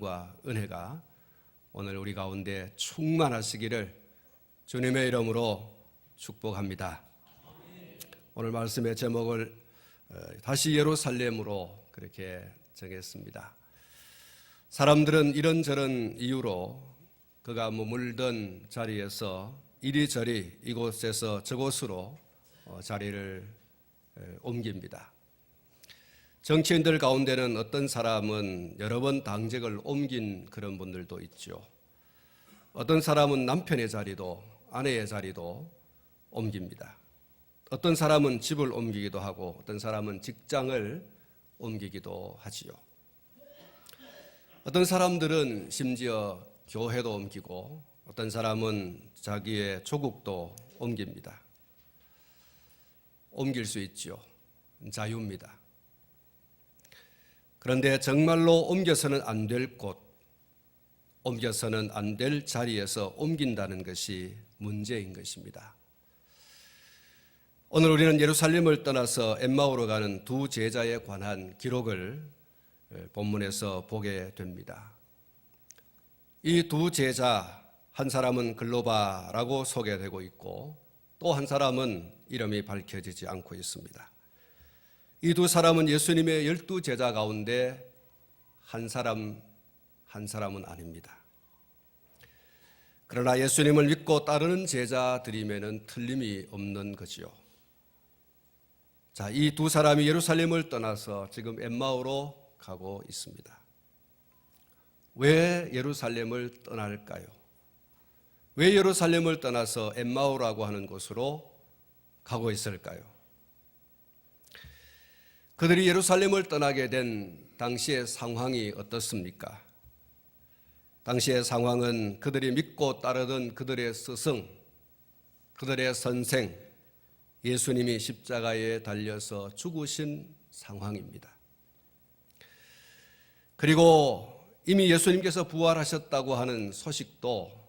과 은혜가 오늘 우리 가운데 충만하시기를 주님의 이름으로 축복합니다. 오늘 말씀의 제목을 다시 예루살렘으로 그렇게 정했습니다. 사람들은 이런저런 이유로 그가 머물던 자리에서 이리저리 이곳에서 저곳으로 자리를 옮깁니다. 정치인들 가운데는 어떤 사람은 여러 번 당직을 옮긴 그런 분들도 있죠. 어떤 사람은 남편의 자리도 아내의 자리도 옮깁니다. 어떤 사람은 집을 옮기기도 하고 어떤 사람은 직장을 옮기기도 하지요. 어떤 사람들은 심지어 교회도 옮기고 어떤 사람은 자기의 조국도 옮깁니다. 옮길 수 있죠. 자유입니다. 그런데 정말로 옮겨서는 안 될 곳, 옮겨서는 안 될 자리에서 옮긴다는 것이 문제인 것입니다. 오늘 우리는 예루살렘을 떠나서 엠마오로 가는 두 제자에 관한 기록을 본문에서 보게 됩니다. 이 두 제자, 한 사람은 글로바라고 소개되고 있고 또 한 사람은 이름이 밝혀지지 않고 있습니다. 이 두 사람은 예수님의 12제자 가운데 한 사람은 아닙니다. 그러나 예수님을 믿고 따르는 제자들이면 틀림이 없는 거지요. 자, 이 두 사람이 예루살렘을 떠나서 지금 엠마오로 가고 있습니다. 왜 예루살렘을 떠날까요? 왜 예루살렘을 떠나서 엠마오라고 하는 곳으로 가고 있을까요? 그들이 예루살렘을 떠나게 된 당시의 상황이 어떻습니까? 당시의 상황은 그들이 믿고 따르던 그들의 스승, 그들의 선생, 예수님이 십자가에 달려서 죽으신 상황입니다. 그리고 이미 예수님께서 부활하셨다고 하는 소식도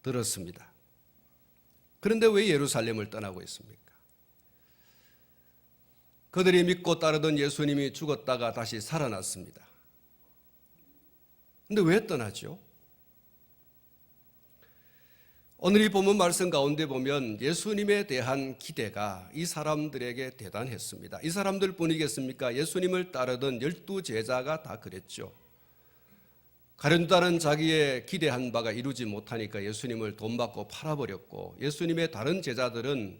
들었습니다. 그런데 왜 예루살렘을 떠나고 있습니까? 그들이 믿고 따르던 예수님이 죽었다가 다시 살아났습니다. 그런데 왜 떠나죠? 오늘 이 본문 말씀 가운데 보면 예수님에 대한 기대가 이 사람들에게 대단했습니다. 이 사람들 뿐이겠습니까? 예수님을 따르던 12제자가 다 그랬죠. 가룟다른 자기의 기대한 바가 이루지 못하니까 예수님을 돈 받고 팔아버렸고, 예수님의 다른 제자들은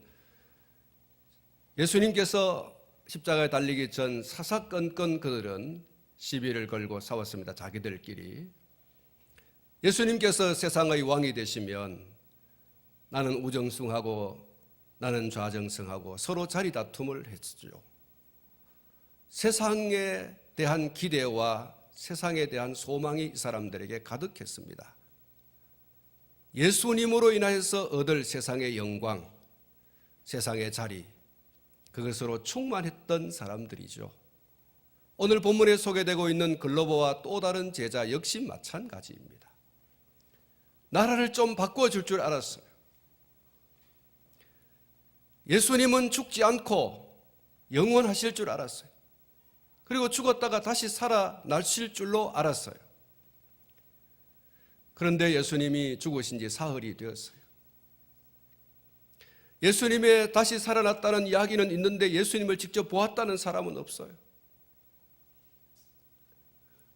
예수님께서 십자가에 달리기 전 사사건건 그들은 시비를 걸고 싸웠습니다. 자기들끼리. 예수님께서 세상의 왕이 되시면 나는 우정숭하고 나는 좌정승하고 서로 자리 다툼을 했죠. 세상에 대한 기대와 세상에 대한 소망이 이 사람들에게 가득했습니다. 예수님으로 인하여서 얻을 세상의 영광, 세상의 자리, 그것으로 충만했던 사람들이죠. 오늘 본문에 소개되고 있는 글로버와 또 다른 제자 역시 마찬가지입니다. 나라를 좀 바꿔줄 줄 알았어요. 예수님은 죽지 않고 영원하실 줄 알았어요. 그리고 죽었다가 다시 살아나실 줄로 알았어요. 그런데 예수님이 죽으신 지 사흘이 되었어요. 예수님의 다시 살아났다는 이야기는 있는데 예수님을 직접 보았다는 사람은 없어요.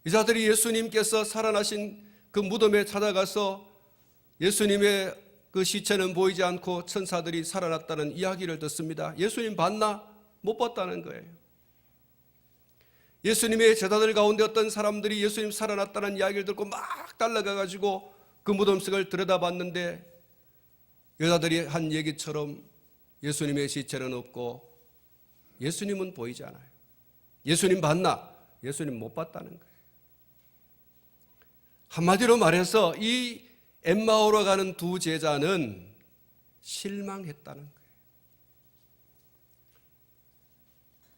이자들이 예수님께서 살아나신 그 무덤에 찾아가서 예수님의 그 시체는 보이지 않고 천사들이 살아났다는 이야기를 듣습니다. 예수님 봤나? 못 봤다는 거예요. 예수님의 제자들 가운데 어떤 사람들이 예수님 살아났다는 이야기를 듣고 막 달려가가지고 그 무덤 속을 들여다봤는데 여자들이 한 얘기처럼 예수님의 시체는 없고 예수님은 보이지 않아요. 예수님 봤나? 예수님 못 봤다는 거예요. 한마디로 말해서 이 엠마오로 가는 두 제자는 실망했다는 거예요.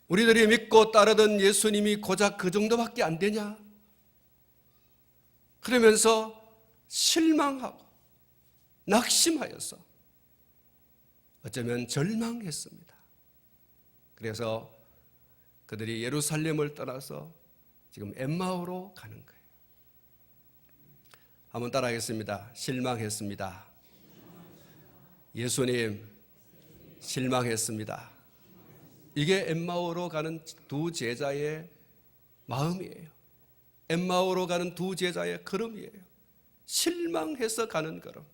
우리들이 믿고 따르던 예수님이 고작 그 정도밖에 안 되냐? 그러면서 실망하고 낙심하여서 어쩌면 절망했습니다. 그래서 그들이 예루살렘을 떠나서 지금 엠마오로 가는 거예요. 한번 따라하겠습니다. 실망했습니다. 예수님, 실망했습니다. 이게 엠마오로 가는 두 제자의 마음이에요. 엠마오로 가는 두 제자의 걸음이에요. 실망해서 가는 걸음,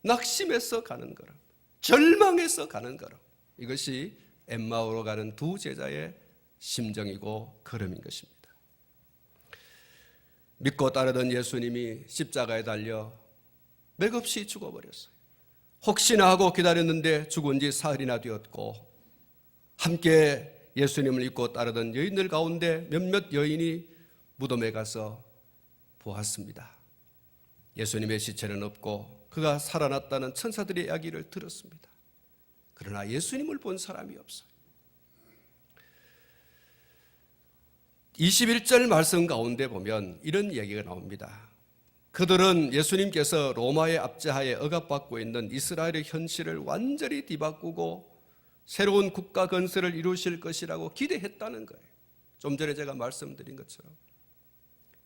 낙심해서 가는 걸음, 절망해서 가는 걸음. 이것이 엠마오로 가는 두 제자의 심정이고 걸음인 것입니다. 믿고 따르던 예수님이 십자가에 달려 맥없이 죽어버렸어요. 혹시나 하고 기다렸는데 죽은 지 사흘이나 되었고, 함께 예수님을 믿고 따르던 여인들 가운데 몇몇 여인이 무덤에 가서 보았습니다. 예수님의 시체는 없고 그가 살아났다는 천사들의 이야기를 들었습니다. 그러나 예수님을 본 사람이 없어요. 21절 말씀 가운데 보면 이런 얘기가 나옵니다. 그들은 예수님께서 로마의 압제하에 억압받고 있는 이스라엘의 현실을 완전히 뒤바꾸고 새로운 국가 건설을 이루실 것이라고 기대했다는 거예요. 좀 전에 제가 말씀드린 것처럼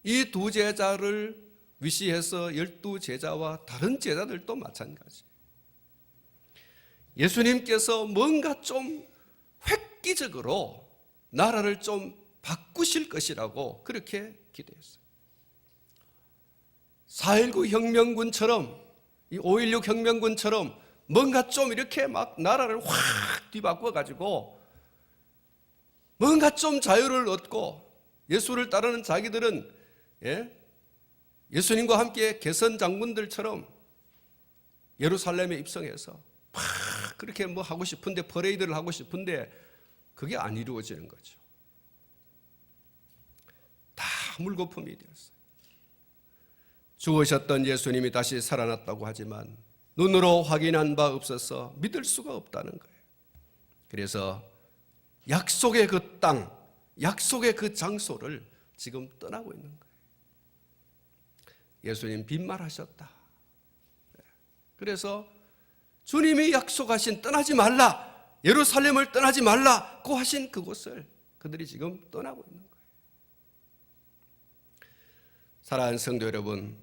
이 두 제자를 위시해서 12제자와 다른 제자들도 마찬가지. 예수님께서 뭔가 좀 획기적으로 나라를 좀 바꾸실 것이라고 그렇게 기대했어요. 4.19 혁명군처럼, 이 5.16 혁명군처럼 뭔가 좀 이렇게 막 나라를 확 뒤바꿔가지고 뭔가 좀 자유를 얻고, 예수를 따르는 자기들은 예수님과 함께 개선 장군들처럼 예루살렘에 입성해서 막 그렇게 뭐 하고 싶은데, 퍼레이드를 하고 싶은데 그게 안 이루어지는 거죠. 다 물거품이 되었어요. 죽으셨던 예수님이 다시 살아났다고 하지만 눈으로 확인한 바 없어서 믿을 수가 없다는 거예요. 그래서 약속의 그 땅, 약속의 그 장소를 지금 떠나고 있는 거예요. 예수님 빈말하셨다. 그래서 주님이 약속하신 떠나지 말라, 예루살렘을 떠나지 말라고 하신 그곳을 그들이 지금 떠나고 있는 거예요. 사랑하는 성도 여러분,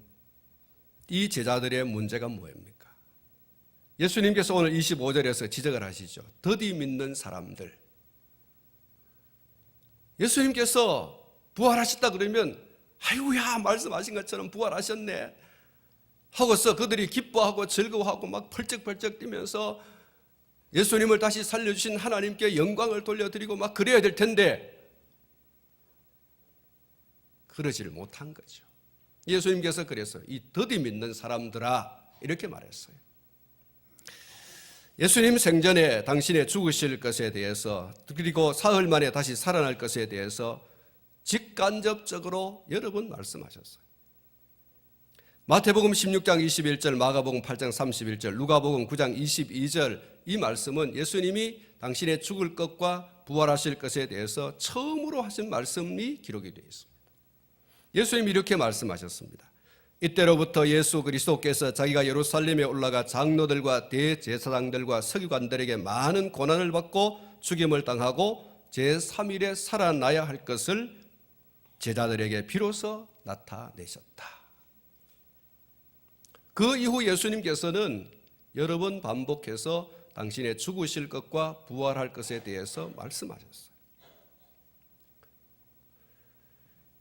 이 제자들의 문제가 뭐입니까? 예수님께서 오늘 25절에서 지적을 하시죠. 더디 믿는 사람들. 예수님께서 부활하셨다 그러면 아이고야 말씀하신 것처럼 부활하셨네 하고서 그들이 기뻐하고 즐거워하고 막 펄쩍펄쩍 뛰면서 예수님을 다시 살려주신 하나님께 영광을 돌려드리고 막 그래야 될 텐데 그러지를 못한 거죠. 예수님께서 그래서 이 더디 믿는 사람들아 이렇게 말했어요. 예수님 생전에 당신의 죽으실 것에 대해서, 그리고 사흘 만에 다시 살아날 것에 대해서 직간접적으로 여러 번 말씀하셨어요. 마태복음 16장 21절, 마가복음 8장 31절, 누가복음 9장 22절, 이 말씀은 예수님이 당신의 죽을 것과 부활하실 것에 대해서 처음으로 하신 말씀이 기록이 되어 있습니다. 예수님이 이렇게 말씀하셨습니다. 이때로부터 예수 그리스도께서 자기가 예루살렘에 올라가 장로들과 대제사장들과 서기관들에게 많은 고난을 받고 죽임을 당하고 제3일에 살아나야 할 것을 제자들에게 비로소 나타내셨다. 그 이후 예수님께서는 여러 번 반복해서 당신의 죽으실 것과 부활할 것에 대해서 말씀하셨어요.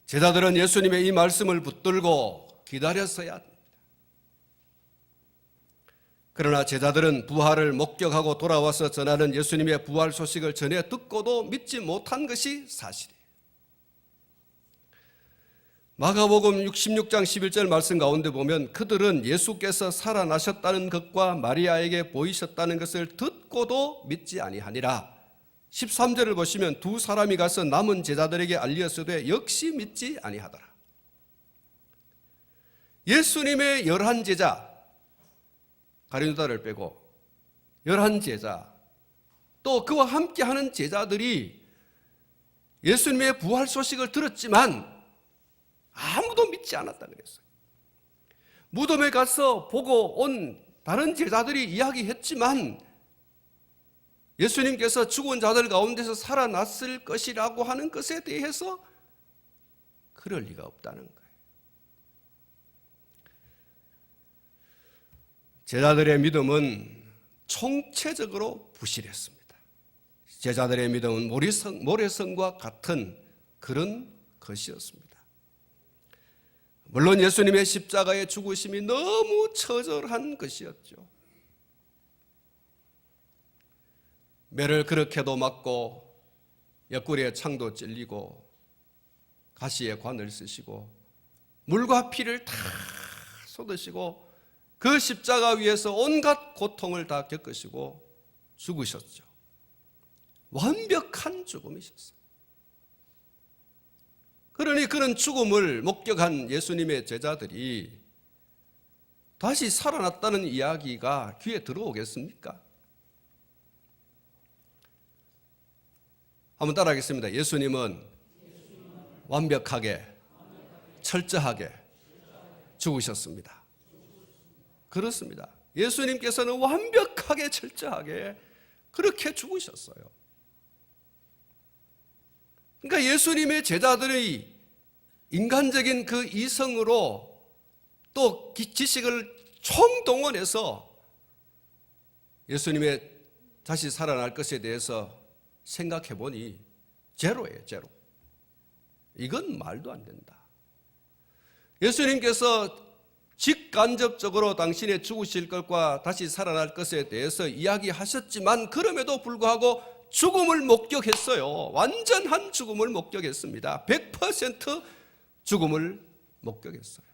제자들은 예수님의 이 말씀을 붙들고 기다렸어야 합니다. 그러나 제자들은 부활을 목격하고 돌아와서 전하는 예수님의 부활 소식을 전해 듣고도 믿지 못한 것이 사실이에요. 마가복음 16장 11절 말씀 가운데 보면 그들은 예수께서 살아나셨다는 것과 마리아에게 보이셨다는 것을 듣고도 믿지 아니하니라. 13절을 보시면 두 사람이 가서 남은 제자들에게 알렸으되 역시 믿지 아니하더라. 예수님의 11제자, 가룟유다를 빼고 11제자, 또 그와 함께하는 제자들이 예수님의 부활 소식을 들었지만 아무도 믿지 않았다 그랬어요. 무덤에 가서 보고 온 다른 제자들이 이야기했지만 예수님께서 죽은 자들 가운데서 살아났을 것이라고 하는 것에 대해서 그럴 리가 없다는 거예요. 제자들의 믿음은 총체적으로 부실했습니다. 제자들의 믿음은 모래성과 같은 그런 것이었습니다. 물론 예수님의 십자가의 죽으심이 너무 처절한 것이었죠. 매를 그렇게도 맞고 옆구리에 창도 찔리고 가시에 관을 쓰시고 물과 피를 다 쏟으시고 그 십자가 위에서 온갖 고통을 다 겪으시고 죽으셨죠. 완벽한 죽음이셨어요. 그러니 그런 죽음을 목격한 예수님의 제자들이 다시 살아났다는 이야기가 귀에 들어오겠습니까? 한번 따라하겠습니다. 예수님은 완벽하게, 철저하게 죽으셨습니다. 그렇습니다. 예수님께서는 완벽하게, 철저하게 그렇게 죽으셨어요. 그러니까 예수님의 제자들의 인간적인 그 이성으로 또 지식을 총동원해서 예수님의 다시 살아날 것에 대해서 생각해 보니 제로예요, 제로. 이건 말도 안 된다. 예수님께서 직간접적으로 당신의 죽으실 것과 다시 살아날 것에 대해서 이야기하셨지만 그럼에도 불구하고 죽음을 목격했어요. 완전한 죽음을 목격했습니다. 100% 죽음을 목격했어요.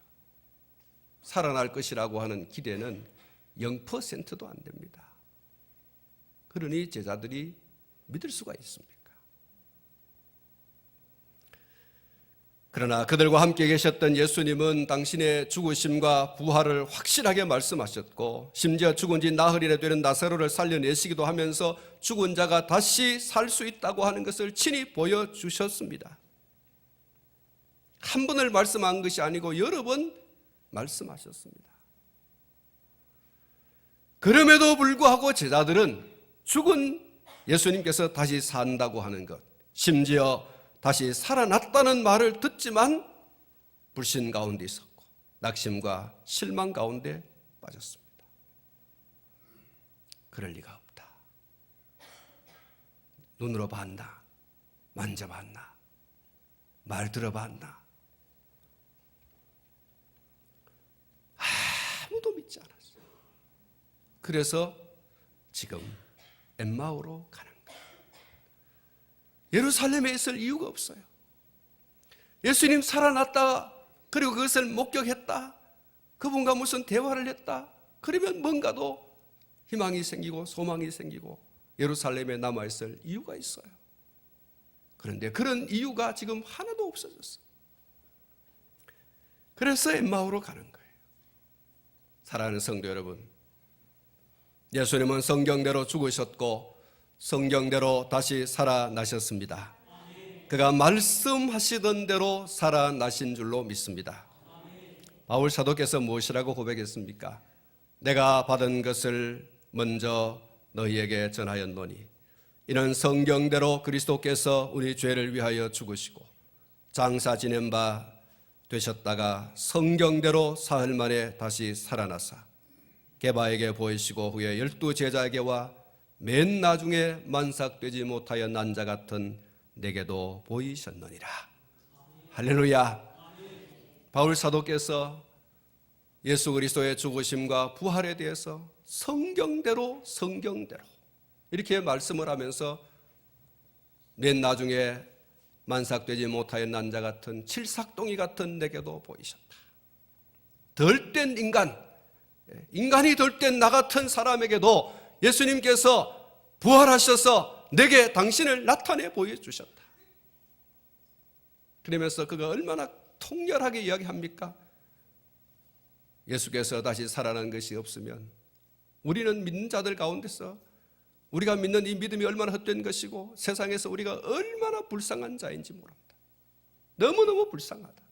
살아날 것이라고 하는 기대는 0%도 안 됩니다. 그러니 제자들이 믿을 수가 있습니까? 그러나 그들과 함께 계셨던 예수님은 당신의 죽으심과 부활을 확실하게 말씀하셨고 심지어 죽은 지 나흘이나 되는 나사로를 살려내시기도 하면서 죽은 자가 다시 살 수 있다고 하는 것을 친히 보여주셨습니다. 한 번을 말씀한 것이 아니고 여러 번 말씀하셨습니다. 그럼에도 불구하고 제자들은 죽은 예수님께서 다시 산다고 하는 것, 심지어 다시 살아났다는 말을 듣지만 불신 가운데 있었고 낙심과 실망 가운데 빠졌습니다. 그럴 리가 없다. 눈으로 봤나? 만져봤나? 말 들어봤나? 아무도 믿지 않았어요. 그래서 지금 엠마오로 가는 거예요. 예루살렘에 있을 이유가 없어요. 예수님 살아났다, 그리고 그것을 목격했다, 그분과 무슨 대화를 했다, 그러면 뭔가도 희망이 생기고 소망이 생기고 예루살렘에 남아있을 이유가 있어요. 그런데 그런 이유가 지금 하나도 없어졌어요. 그래서 엠마오로 가는 거예요. 사랑하는 성도 여러분, 예수님은 성경대로 죽으셨고 성경대로 다시 살아나셨습니다. 그가 말씀하시던 대로 살아나신 줄로 믿습니다. 바울 사도께서 무엇이라고 고백했습니까? 내가 받은 것을 먼저 너희에게 전하였노니 이는 성경대로 그리스도께서 우리 죄를 위하여 죽으시고 장사 지낸 바 되셨다가 성경대로 사흘 만에 다시 살아나사 게바에게 보이시고 후에 12 제자에게와 맨 나중에 만삭되지 못하여 난 자 같은 내게도 보이셨느니라. 할렐루야. 바울 사도께서 예수 그리스도의 죽으심과 부활에 대해서 성경대로 이렇게 말씀을 하면서 맨 나중에 만삭되지 못하여 난 자 같은 칠삭동이 같은 내게도 보이셨다. 덜된 인간이 덜된 나 같은 사람에게도 예수님께서 부활하셔서 내게 당신을 나타내 보여주셨다. 그러면서 그가 얼마나 통렬하게 이야기합니까? 예수께서 다시 살아난 것이 없으면 우리는 믿는 자들 가운데서 우리가 믿는 이 믿음이 얼마나 헛된 것이고 세상에서 우리가 얼마나 불쌍한 자인지 모릅니다. 너무너무 불쌍하다.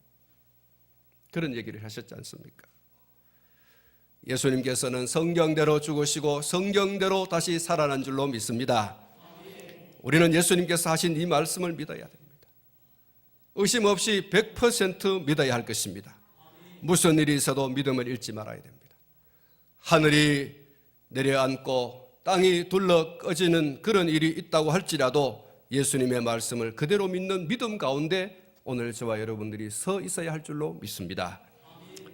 그런 얘기를 하셨지 않습니까? 예수님께서는 성경대로 죽으시고 성경대로 다시 살아난 줄로 믿습니다. 우리는 예수님께서 하신 이 말씀을 믿어야 됩니다. 의심 없이 100% 믿어야 할 것입니다. 무슨 일이 있어도 믿음을 잃지 말아야 됩니다. 하늘이 내려앉고 땅이 둘러 꺼지는 그런 일이 있다고 할지라도 예수님의 말씀을 그대로 믿는 믿음 가운데 오늘 저와 여러분들이 서 있어야 할 줄로 믿습니다.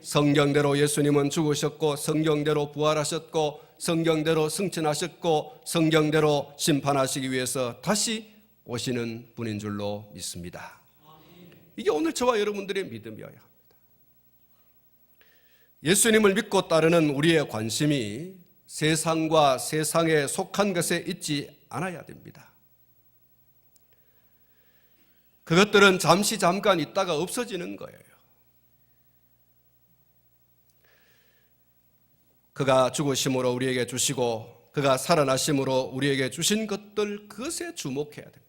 성경대로 예수님은 죽으셨고 성경대로 부활하셨고 성경대로 승천하셨고 성경대로 심판하시기 위해서 다시 오시는 분인 줄로 믿습니다. 이게 오늘 저와 여러분들의 믿음이어야 합니다. 예수님을 믿고 따르는 우리의 관심이 세상과 세상에 속한 것에 있지 않아야 됩니다. 그것들은 잠시 잠깐 있다가 없어지는 거예요. 그가 죽으심으로 우리에게 주시고 그가 살아나심으로 우리에게 주신 것들, 그것에 주목해야 됩니다.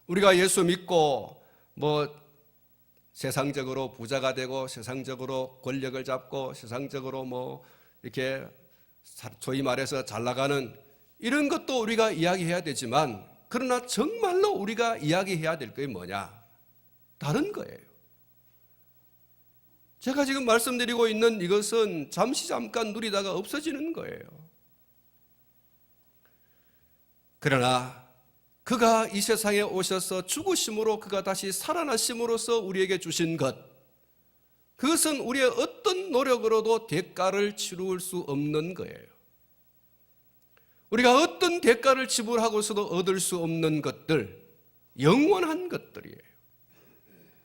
우리가 예수 믿고 세상적으로 부자가 되고 세상적으로 권력을 잡고 세상적으로 이렇게 소위 말해서 잘 나가는 이런 것도 우리가 이야기해야 되지만, 그러나 정말로 우리가 이야기해야 될 게 뭐냐? 다른 거예요. 제가 지금 말씀드리고 있는 이것은 잠시 잠깐 누리다가 없어지는 거예요. 그러나 그가 이 세상에 오셔서 죽으심으로 그가 다시 살아나심으로써 우리에게 주신 것, 그것은 우리의 어떤 노력으로도 대가를 치룰 수 없는 거예요. 우리가 어떤 대가를 지불하고서도 얻을 수 없는 것들, 영원한 것들이에요.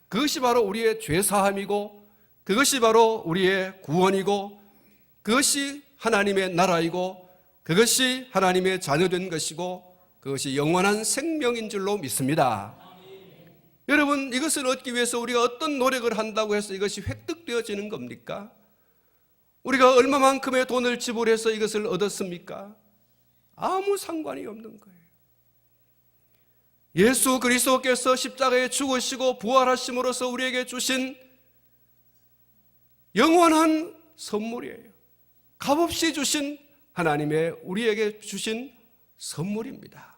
그것이 바로 우리의 죄사함이고, 그것이 바로 우리의 구원이고, 그것이 하나님의 나라이고, 그것이 하나님의 자녀된 것이고, 그것이 영원한 생명인 줄로 믿습니다. 여러분, 이것을 얻기 위해서 우리가 어떤 노력을 한다고 해서 이것이 획득되어지는 겁니까? 우리가 얼마만큼의 돈을 지불해서 이것을 얻었습니까? 아무 상관이 없는 거예요. 예수 그리스도께서 십자가에 죽으시고 부활하심으로써 우리에게 주신 영원한 선물이에요. 값없이 주신 하나님의 우리에게 주신 선물입니다.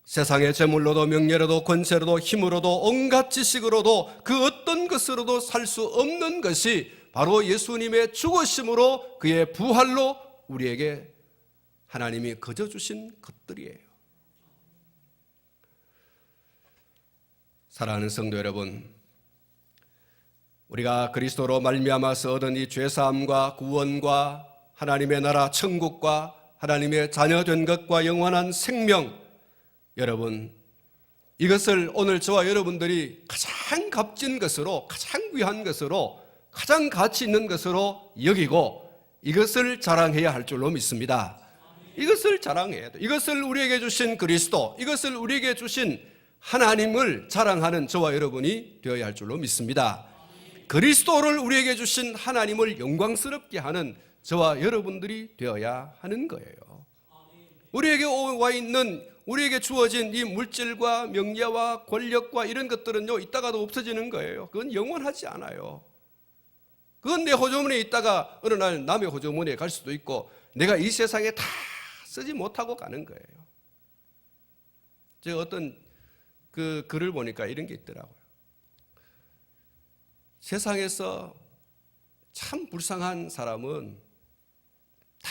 세상의 재물로도 명예로도 권세로도 힘으로도 온갖 지식으로도 그 어떤 것으로도 살 수 없는 것이 바로 예수님의 죽으심으로 그의 부활로 우리에게 하나님이 거저 주신 것들이에요. 사랑하는 성도 여러분, 우리가 그리스도로 말미암아서 얻은 이 죄사함과 구원과 하나님의 나라 천국과 하나님의 자녀된 것과 영원한 생명, 여러분, 이것을 오늘 저와 여러분들이 가장 값진 것으로, 가장 귀한 것으로, 가장 가치 있는 것으로 여기고 이것을 자랑해야 할 줄로 믿습니다. 이것을 자랑해야 돼요. 이것을 우리에게 주신 그리스도, 이것을 우리에게 주신 하나님을 자랑하는 저와 여러분이 되어야 할 줄로 믿습니다. 그리스도를 우리에게 주신 하나님을 영광스럽게 하는 저와 여러분들이 되어야 하는 거예요. 우리에게 와 있는, 우리에게 주어진 이 물질과 명예와 권력과 이런 것들은요, 있다가도 없어지는 거예요. 그건 영원하지 않아요. 그건 내 호주머니에 있다가 어느 날 남의 호주머니에 갈 수도 있고, 내가 이 세상에 다 쓰지 못하고 가는 거예요. 제가 어떤 그 글을 보니까 이런 게 있더라고요. 세상에서 참 불쌍한 사람은 다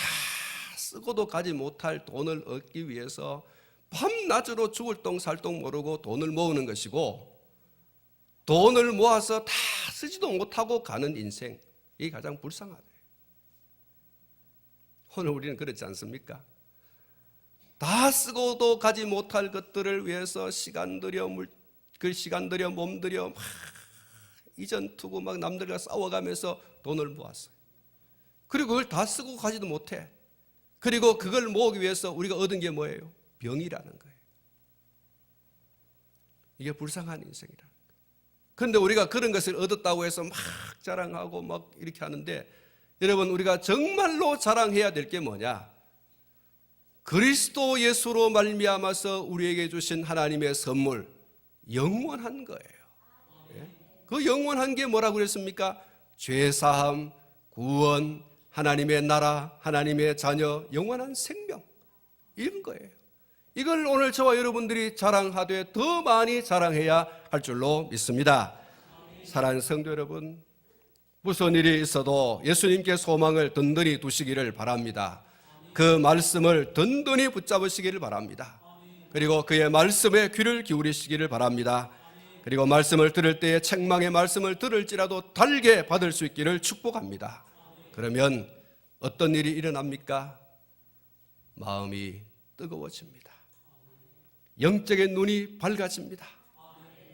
쓰고도 가지 못할 돈을 얻기 위해서 밤낮으로 죽을 똥 살 똥 모르고 돈을 모으는 것이고, 돈을 모아서 다 쓰지도 못하고 가는 인생, 이게 가장 불쌍하대요. 오늘 우리는 그렇지 않습니까? 다 쓰고도 가지 못할 것들을 위해서 시간 들여 몸 들여 이전 투고 막 남들과 싸워가면서 돈을 모았어요. 그리고 그걸 다 쓰고 가지도 못해. 그리고 그걸 모으기 위해서 우리가 얻은 게 뭐예요? 병이라는 거예요. 이게 불쌍한 인생이라는 거예요. 그런데 우리가 그런 것을 얻었다고 해서 막 자랑하고 막 이렇게 하는데, 여러분, 우리가 정말로 자랑해야 될 게 뭐냐? 그리스도 예수로 말미암아서 우리에게 주신 하나님의 선물, 영원한 거예요. 그 영원한 게 뭐라고 그랬습니까? 죄사함, 구원, 하나님의 나라, 하나님의 자녀, 영원한 생명, 이런 거예요. 이걸 오늘 저와 여러분들이 자랑하되 더 많이 자랑해야 할 줄로 믿습니다. 사랑하는 성도 여러분, 무슨 일이 있어도 예수님께 소망을 든든히 두시기를 바랍니다. 그 말씀을 든든히 붙잡으시기를 바랍니다. 그리고 그의 말씀에 귀를 기울이시기를 바랍니다. 그리고 말씀을 들을 때에 책망의 말씀을 들을지라도 달게 받을 수 있기를 축복합니다. 그러면 어떤 일이 일어납니까? 마음이 뜨거워집니다. 영적인 눈이 밝아집니다.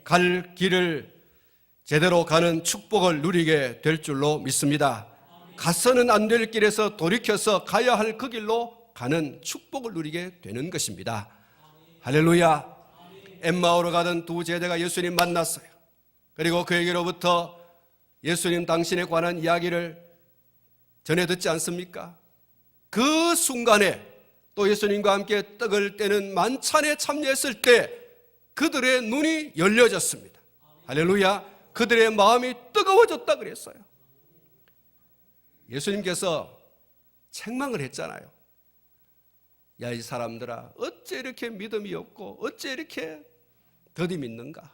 갈 길을 제대로 가는 축복을 누리게 될 줄로 믿습니다. 가서는 안 될 길에서 돌이켜서 가야 할 그 길로 가는 축복을 누리게 되는 것입니다. 할렐루야. 엠마오로 가던 두 제자가 예수님 만났어요. 그리고 그에게로부터 예수님 당신에 관한 이야기를 전해 듣지 않습니까? 그 순간에 또 예수님과 함께 떡을 떼는 만찬에 참여했을 때 그들의 눈이 열려졌습니다. 할렐루야. 그들의 마음이 뜨거워졌다 그랬어요. 예수님께서 책망을 했잖아요. 야, 이 사람들아, 어째 이렇게 믿음이 없고 어째 이렇게 더디 믿는가?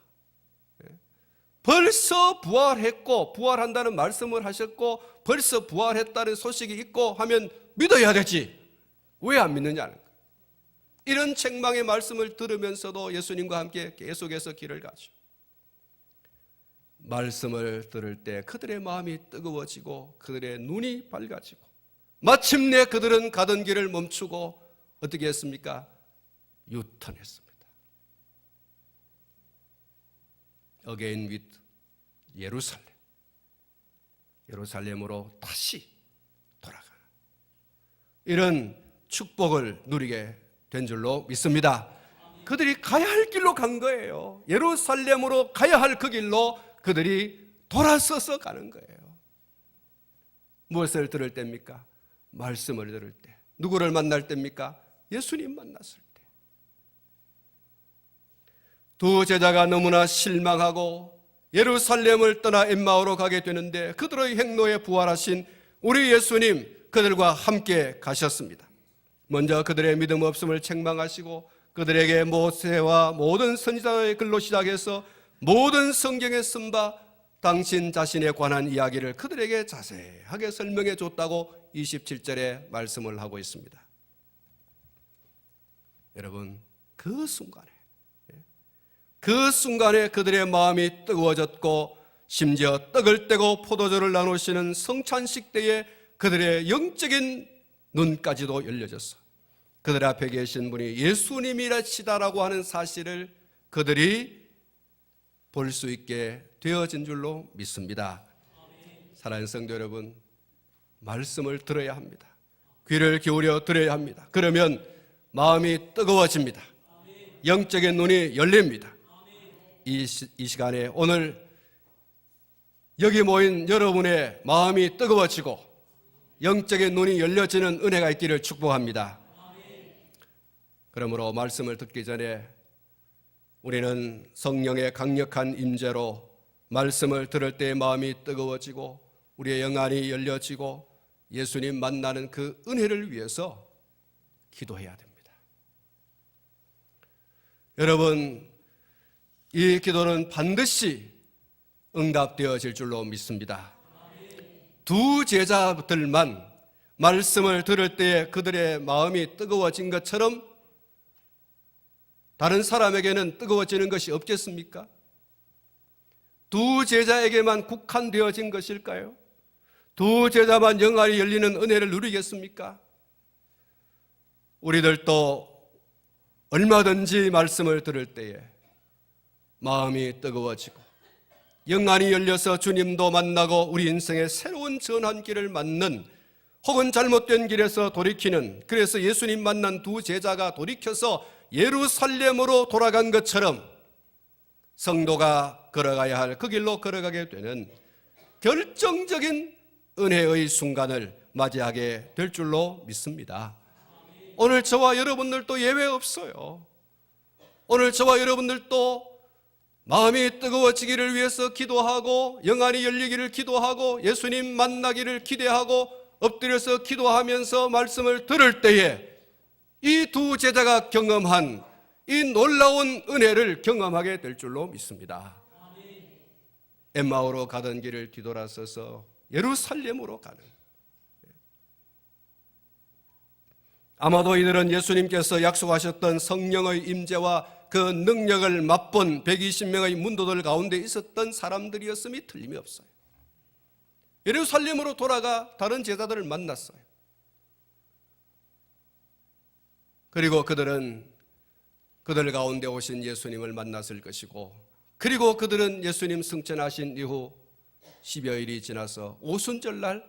벌써 부활했고 부활한다는 말씀을 하셨고 벌써 부활했다는 소식이 있고 하면 믿어야 되지. 왜 안 믿느냐는 거예요. 이런 책망의 말씀을 들으면서도 예수님과 함께 계속해서 길을 가죠. 말씀을 들을 때 그들의 마음이 뜨거워지고 그들의 눈이 밝아지고 마침내 그들은 가던 길을 멈추고 어떻게 했습니까? 유턴했습니다. Again with 예루살렘. 예루살렘으로 다시 돌아가는 이런 축복을 누리게 된 줄로 믿습니다. 그들이 가야 할 길로 간 거예요. 예루살렘으로 가야 할 그 길로 그들이 돌아서서 가는 거예요. 무엇을 들을 때입니까? 말씀을 들을 때. 누구를 만날 때입니까? 예수님 만났을 때. 두 제자가 너무나 실망하고 예루살렘을 떠나 엠마오로 가게 되는데 그들의 행로에 부활하신 우리 예수님 그들과 함께 가셨습니다. 먼저 그들의 믿음 없음을 책망하시고 그들에게 모세와 모든 선지자의 글로 시작해서 모든 성경에 쓴 바 당신 자신에 관한 이야기를 그들에게 자세하게 설명해 줬다고 27절에 말씀을 하고 있습니다. 여러분, 그 순간에 그들의 마음이 뜨거워졌고 심지어 떡을 떼고 포도주를 나누시는 성찬식 때에 그들의 영적인 눈까지도 열려졌어. 그들 앞에 계신 분이 예수님이라시다라고 하는 사실을 그들이 볼 수 있게 되어진 줄로 믿습니다. 사랑하는 성도 여러분, 말씀을 들어야 합니다. 귀를 기울여 들어야 합니다. 그러면 마음이 뜨거워집니다. 영적인 눈이 열립니다. 이 시간에 오늘 여기 모인 여러분의 마음이 뜨거워지고 영적인 눈이 열려지는 은혜가 있기를 축복합니다. 그러므로 말씀을 듣기 전에 우리는 성령의 강력한 임재로 말씀을 들을 때의 마음이 뜨거워지고 우리의 영안이 열려지고 예수님 만나는 그 은혜를 위해서 기도해야 됩니다. 여러분, 이 기도는 반드시 응답되어질 줄로 믿습니다. 두 제자들만 말씀을 들을 때에 그들의 마음이 뜨거워진 것처럼 다른 사람에게는 뜨거워지는 것이 없겠습니까? 두 제자에게만 국한되어진 것일까요? 두 제자만 영안이 열리는 은혜를 누리겠습니까? 우리들도 얼마든지 말씀을 들을 때에 마음이 뜨거워지고 영안이 열려서 주님도 만나고 우리 인생의 새로운 전환길을 맞는 혹은 잘못된 길에서 돌이키는, 그래서 예수님 만난 두 제자가 돌이켜서 예루살렘으로 돌아간 것처럼 성도가 걸어가야 할 그 길로 걸어가게 되는 결정적인 은혜의 순간을 맞이하게 될 줄로 믿습니다. 오늘 저와 여러분들도 예외 없어요. 오늘 저와 여러분들도 마음이 뜨거워지기를 위해서 기도하고 영안이 열리기를 기도하고 예수님 만나기를 기대하고 엎드려서 기도하면서 말씀을 들을 때에 이 두 제자가 경험한 이 놀라운 은혜를 경험하게 될 줄로 믿습니다. 엠마오로 가던 길을 뒤돌아서서 예루살렘으로 가는, 아마도 이들은 예수님께서 약속하셨던 성령의 임재와 그 능력을 맛본 120명의 문도들 가운데 있었던 사람들이었음이 틀림이 없어요. 예루살렘으로 돌아가 다른 제자들을 만났어요. 그리고 그들은 그들 가운데 오신 예수님을 만났을 것이고, 그리고 그들은 예수님 승천하신 이후 10여일이 지나서 오순절날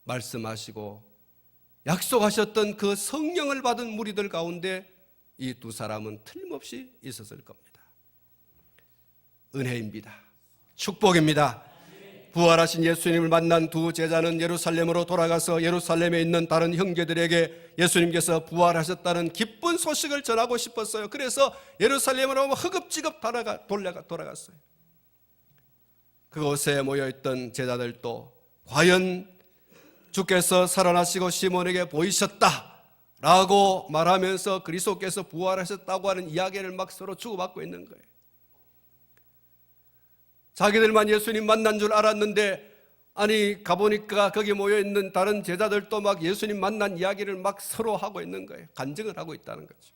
말씀하시고 약속하셨던 그 성령을 받은 무리들 가운데 이 두 사람은 틀림없이 있었을 겁니다. 은혜입니다. 축복입니다. 부활하신 예수님을 만난 두 제자는 예루살렘으로 돌아가서 예루살렘에 있는 다른 형제들에게 예수님께서 부활하셨다는 기쁜 소식을 전하고 싶었어요. 그래서 예루살렘으로 허겁지겁 돌아갔어요. 그곳에 모여있던 제자들도 과연 주께서 살아나시고 시몬에게 보이셨다라고 말하면서 그리스도께서 부활하셨다고 하는 이야기를 막 서로 주고받고 있는 거예요. 자기들만 예수님 만난 줄 알았는데, 아니 가보니까 거기 모여있는 다른 제자들도 막 예수님 만난 이야기를 막 서로 하고 있는 거예요. 간증을 하고 있다는 거죠.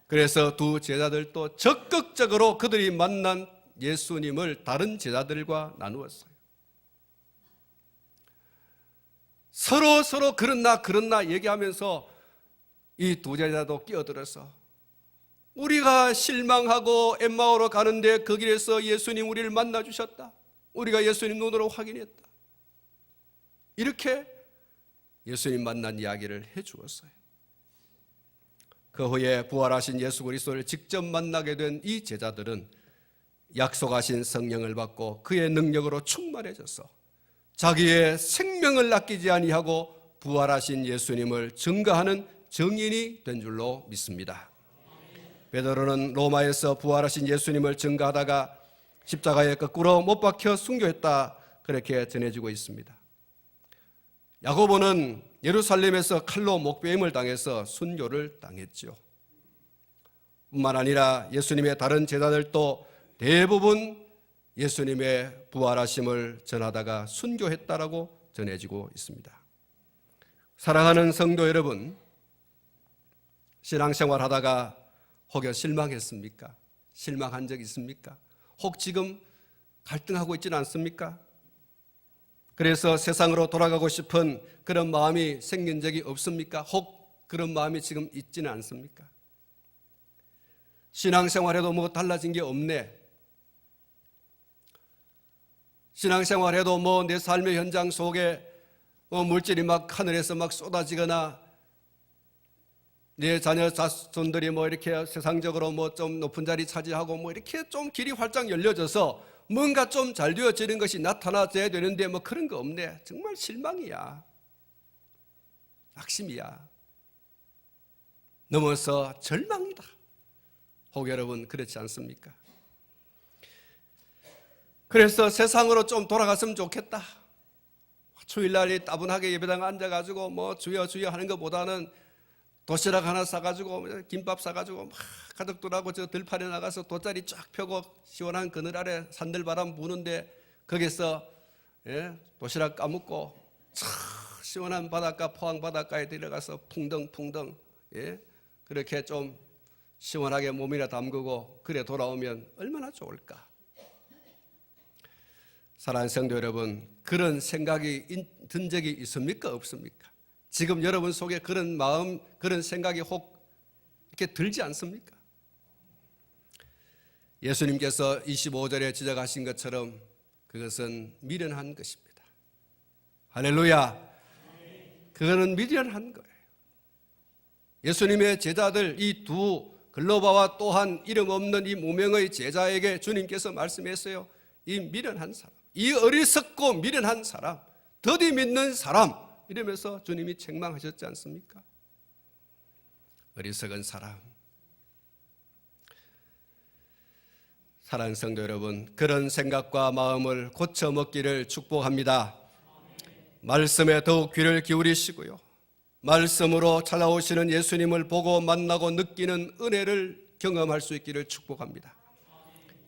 그래서 두 제자들도 적극적으로 그들이 만난 예수님을 다른 제자들과 나누었어요. 서로 그렇나 얘기하면서 이 두 제자도 끼어들어서 우리가 실망하고 엠마오로 가는데 그 길에서 예수님 우리를 만나주셨다. 우리가 예수님 눈으로 확인했다. 이렇게 예수님 만난 이야기를 해주었어요. 그 후에 부활하신 예수 그리스도를 직접 만나게 된 이 제자들은 약속하신 성령을 받고 그의 능력으로 충만해져서 자기의 생명을 아끼지 아니하고 부활하신 예수님을 증거하는 증인이 된 줄로 믿습니다. 베드로는 로마에서 부활하신 예수님을 증거하다가 십자가에 거꾸로 못 박혀 순교했다, 그렇게 전해지고 있습니다. 야고보는 예루살렘에서 칼로 목베임을 당해서 순교를 당했죠. 뿐만 아니라 예수님의 다른 제자들도 대부분 예수님의 부활하심을 전하다가 순교했다라고 전해지고 있습니다. 사랑하는 성도 여러분, 신앙생활 하다가 혹여 실망했습니까? 실망한 적 있습니까? 혹 지금 갈등하고 있지는 않습니까? 그래서 세상으로 돌아가고 싶은 그런 마음이 생긴 적이 없습니까? 혹 그런 마음이 지금 있지는 않습니까? 신앙생활에도 뭐 달라진 게 없네. 신앙생활에도 뭐 내 삶의 현장 속에 물질이 막 하늘에서 막 쏟아지거나 내 자녀 자손들이 뭐 이렇게 세상적으로 뭐 좀 높은 자리 차지하고 뭐 이렇게 좀 길이 활짝 열려져서 뭔가 좀 잘 되어지는 것이 나타나줘야 되는데 뭐 그런 거 없네. 정말 실망이야. 낙심이야. 넘어서 절망이다. 혹 여러분 그렇지 않습니까? 그래서 세상으로 좀 돌아갔으면 좋겠다. 주일날이 따분하게 예배당 앉아가지고 뭐 주여 주여 하는 것보다는 도시락 하나 사가지고 김밥 사가지고 막 가족들하고 저 들판에 나가서 돗자리 쫙 펴고 시원한 그늘 아래 산들바람 부는데 거기서 도시락 까먹고 시원한 바닷가, 포항 바닷가에 들어가서 풍덩풍덩 그렇게 좀 시원하게 몸이나 담그고 그래 돌아오면 얼마나 좋을까. 사랑하는 성도 여러분, 그런 생각이 든 적이 있습니까? 없습니까? 지금 여러분 속에 그런 마음, 그런 생각이 혹 이렇게 들지 않습니까? 예수님께서 25절에 지적하신 것처럼 그것은 미련한 것입니다. 할렐루야. 그거는 미련한 거예요. 예수님의 제자들 이 두 글로바와 또한 이름 없는 이 무명의 제자에게 주님께서 말씀했어요. 이 미련한 사람, 이 어리석고 미련한 사람, 더디 믿는 사람, 이러면서 주님이 책망하셨지 않습니까? 어리석은 사람. 사랑하는 성도 여러분, 그런 생각과 마음을 고쳐먹기를 축복합니다. 말씀에 더욱 귀를 기울이시고요, 말씀으로 찾아오시는 예수님을 보고 만나고 느끼는 은혜를 경험할 수 있기를 축복합니다.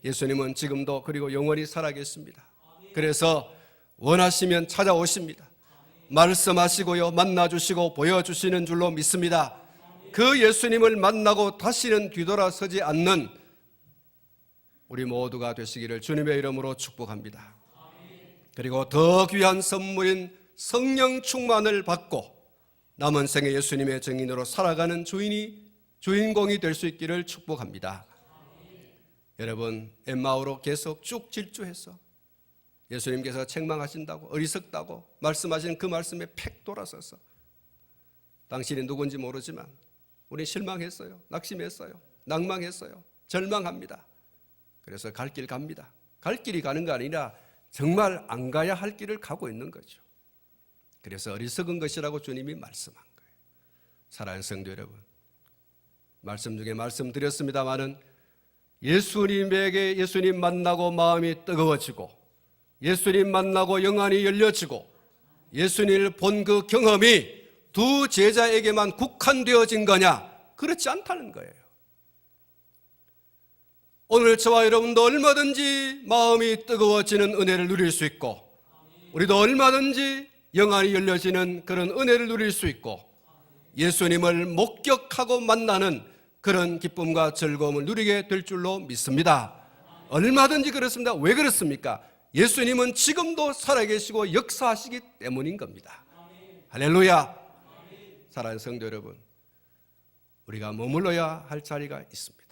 예수님은 지금도 그리고 영원히 살아계십니다. 그래서 원하시면 찾아오십니다. 말씀하시고요, 만나주시고 보여주시는 줄로 믿습니다. 그 예수님을 만나고 다시는 뒤돌아서지 않는 우리 모두가 되시기를 주님의 이름으로 축복합니다. 그리고 더 귀한 선물인 성령 충만을 받고 남은 생에 예수님의 증인으로 살아가는 주인공이 될 수 있기를 축복합니다. 여러분, 엠마오로 계속 쭉 질주해서 예수님께서 책망하신다고, 어리석다고 말씀하신 그 말씀에 팩 돌아서서 당신이 누군지 모르지만 우리 실망했어요, 낙심했어요, 낭망했어요, 절망합니다. 그래서 갈 길 갑니다. 갈 길이 가는 거 아니라 정말 안 가야 할 길을 가고 있는 거죠. 그래서 어리석은 것이라고 주님이 말씀한 거예요. 사랑하는 성도 여러분, 말씀 중에 말씀드렸습니다마는 예수님 만나고 마음이 뜨거워지고 예수님 만나고 영안이 열려지고 예수님을 본 그 경험이 두 제자에게만 국한되어진 거냐? 그렇지 않다는 거예요. 오늘 저와 여러분도 얼마든지 마음이 뜨거워지는 은혜를 누릴 수 있고 우리도 얼마든지 영안이 열려지는 그런 은혜를 누릴 수 있고 예수님을 목격하고 만나는 그런 기쁨과 즐거움을 누리게 될 줄로 믿습니다. 얼마든지 그렇습니다. 왜 그렇습니까? 예수님은 지금도 살아계시고 역사하시기 때문인 겁니다. 할렐루야. 사랑하는 성도 여러분, 우리가 머물러야 할 자리가 있습니다.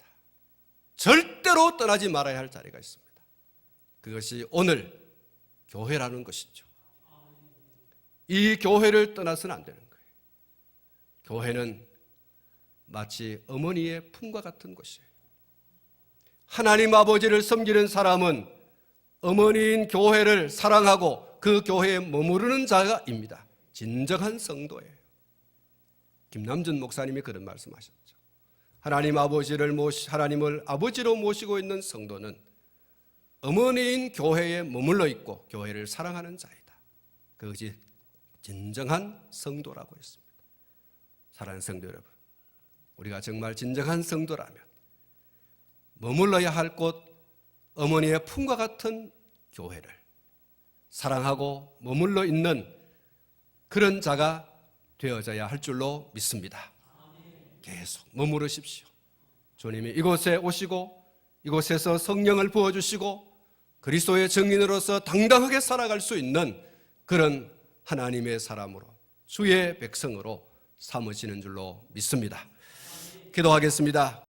절대로 떠나지 말아야 할 자리가 있습니다. 그것이 오늘 교회라는 것이죠. 이 교회를 떠나서는 안 되는 거예요. 교회는 마치 어머니의 품과 같은 곳이에요. 하나님 아버지를 섬기는 사람은 어머니인 교회를 사랑하고 그 교회에 머무르는 자가입니다. 진정한 성도예요. 김남준 목사님이 그런 말씀하셨죠. 하나님을 아버지로 모시고 있는 성도는 어머니인 교회에 머물러 있고 교회를 사랑하는 자이다. 그것이 진정한 성도라고 했습니다. 사랑하는 성도 여러분, 우리가 정말 진정한 성도라면 머물러야 할 곳, 어머니의 품과 같은 교회를 사랑하고 머물러 있는 그런 자가 되어져야 할 줄로 믿습니다. 계속 머무르십시오. 주님이 이곳에 오시고 이곳에서 성령을 부어주시고 그리스도의 증인으로서 당당하게 살아갈 수 있는 그런 하나님의 사람으로 주의 백성으로 삼으시는 줄로 믿습니다. 기도하겠습니다.